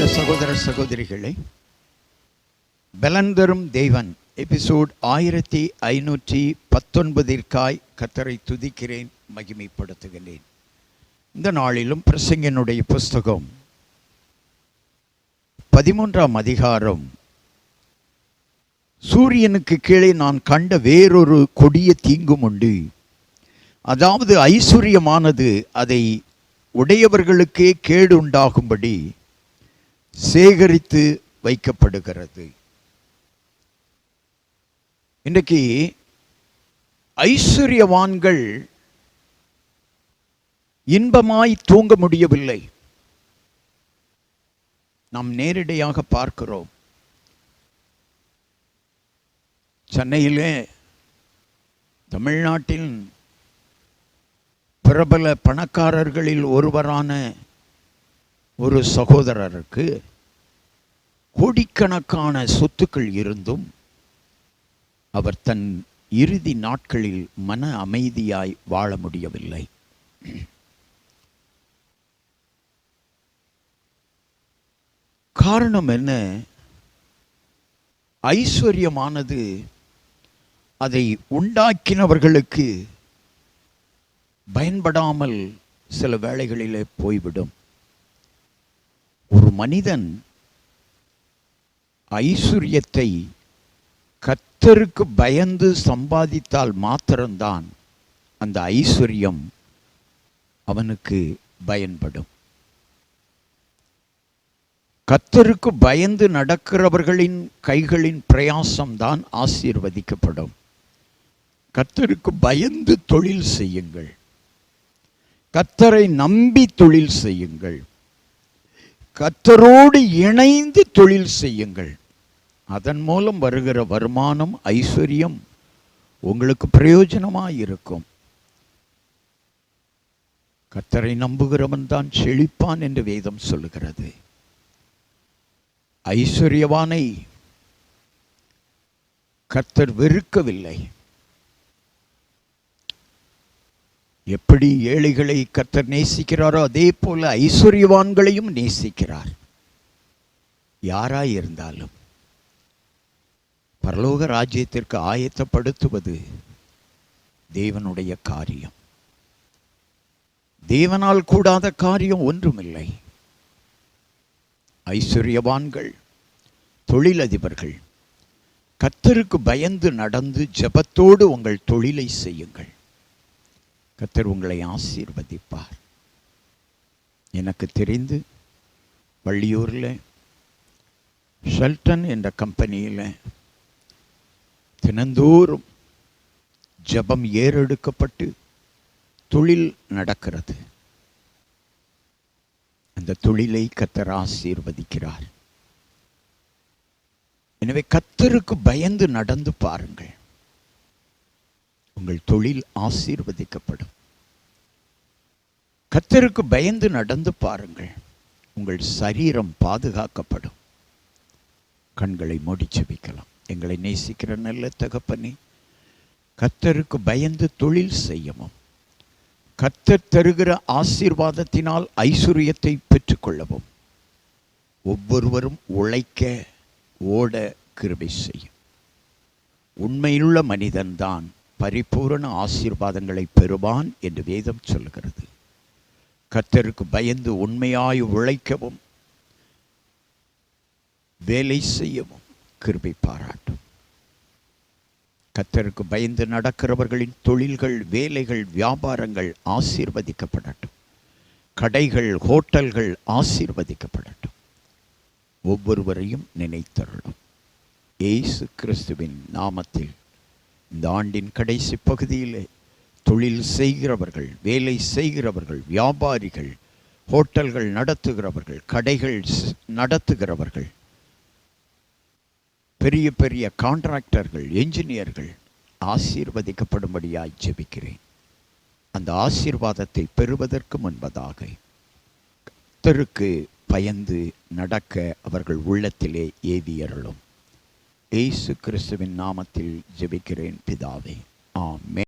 அன்பான சகோதர சகோதரிகளே, பலன் தரும் தேவன் எபிசோட் 1519 கர்த்தரை துதிக்கிறேன், மகிமைப்படுத்துகிறேன். இந்த நாளிலும் பிரசங்கினுடைய புஸ்தகம் 13ஆம் அதிகாரம், சூரியனுக்கு கீழே நான் கண்ட வேறொரு கொடிய தீங்கும் உண்டு. அதாவது ஐஸ்வர்யமானது அதை உடையவர்களுக்கே கேடு உண்டாகும்படி சேகரித்து வைக்கப்படுகிறது. இன்றைக்கு ஐஸ்வர்யவான்கள் இன்பமாய் தூங்க முடியவில்லை. நாம் நேரடியாக பார்க்கிறோம். சென்னையிலே தமிழ்நாட்டில் பிரபல பணக்காரர்களில் ஒருவரான ஒரு சகோதரருக்கு கோடிக்கணக்கான சொத்துக்கள் இருந்தும் அவர் தன் இறுதி நாட்களில் மன அமைதியாய் வாழ முடியவில்லை. காரணம் என்ன? ஐஸ்வர்யமானது அதை உண்டாக்கினவர்களுக்கு பயன்படாமல் சில வேளைகளிலே போய்விடும். ஒரு மனிதன் ஐஸ்வர்யத்தை கர்த்தருக்கு பயந்து சம்பாதித்தால் மாத்திரம்தான் அந்த ஐஸ்வர்யம் அவனுக்கு பயன்படும். கர்த்தருக்கு பயந்து நடக்கிறவர்களின் கைகளின் பிரயாசம்தான் ஆசீர்வதிக்கப்படும். கர்த்தருக்கு பயந்து தொழில் செய்யுங்கள். கர்த்தரை நம்பி தொழில் செய்யுங்கள். கர்த்தரோடு இணைந்து தொழில் செய்யுங்கள். அதன் மூலம் வருகிற வருமானம், ஐஸ்வர்யம் உங்களுக்கு பிரயோஜனமாய் இருக்கும். கர்த்தரை நம்புகிறவன் தான் செழிப்பான் என்று வேதம் சொல்லுகிறது. ஐஸ்வர்யவானை கர்த்தர் வெறுக்கவில்லை. எப்படி ஏழைகளை கர்த்தர் நேசிக்கிறாரோ அதே போல ஐஸ்வர்யவான்களையும் நேசிக்கிறார். யாராய் இருந்தாலும் பரலோக ராஜ்யத்திற்கு ஆயத்தப்படுத்துவது தேவனுடைய காரியம். தேவனால் கூடாத காரியம் ஒன்றுமில்லை. ஐஸ்வர்யவான்கள், தொழிலதிபர்கள், கர்த்தருக்கு பயந்து நடந்து ஜெபத்தோடு உங்கள் தொழிலை செய்யுங்கள். கர்த்தர் உங்களை ஆசீர்வதிப்பார். எனக்கு தெரிந்து வள்ளியூரில் ஷெல்டன் என்ற கம்பெனியில் தினந்தோறும் ஜெபம் ஏறெடுக்கப்பட்டு தொழில் நடக்கிறது. அந்த தொழிலை கர்த்தர் ஆசீர்வதிக்கிறார். எனவே கர்த்தருக்கு பயந்து நடந்து பாருங்கள். உங்கள் தொழில் ஆசீர்வதிக்கப்படும். கர்த்தருக்கு பயந்து நடந்து பாருங்கள். உங்கள் சரீரம் பாதுகாக்கப்படும். கண்களை மூடி ஜெபிக்கலாம். எங்களை நேசிக்கிற நல்ல தகப்பனே, கர்த்தருக்கு பயந்து தொழில் செய்யவும், கர்த்தர் தருகிற ஆசீர்வாதத்தினால் ஐஸ்வர்யத்தை பெற்றுக்கொள்ளவும் ஒவ்வொருவரும் உழைக்க ஓட கிருபை செய்யும். உண்மையுள்ள மனிதன்தான் பரிபூரண ஆசீர்வாதங்களை பெறுவான் என்று வேதம் சொல்லுகிறது. கர்த்தருக்கு பயந்து உண்மையாய் உழைக்கவும் வேலை செய்யவும் கிருபை பாராட்டும். கர்த்தருக்கு பயந்து நடக்கிறவர்களின் தொழில்கள், வேலைகள், வியாபாரங்கள் ஆசீர்வதிக்கப்படட்டும். கடைகள், ஹோட்டல்கள் ஆசீர்வதிக்கப்படட்டும். ஒவ்வொருவரையும் நினைத்தருளும். இயேசு கிறிஸ்துவின் நாமத்தில் இந்த ஆண்டின் கடைசி பகுதியிலே தொழில் செய்கிறவர்கள், வேலை செய்கிறவர்கள், வியாபாரிகள், ஹோட்டல்கள் நடத்துகிறவர்கள், கடைகள் நடத்துகிறவர்கள், பெரிய பெரிய கான்ட்ராக்டர்கள், என்ஜினியர்கள் ஆசீர்வதிக்கப்படும்படியாய் ஜெபிக்கிறேன். அந்த ஆசீர்வாதத்தை பெறுவதற்கு முன்பதாக கர்த்தருக்கு பயந்து நடக்க அவர்கள் உள்ளத்திலே ஏவியருளும். இயேசு கிறிஸ்துவின் நாமத்தில் ஜெபிக்கிறேன் பிதாவே, ஆமென்.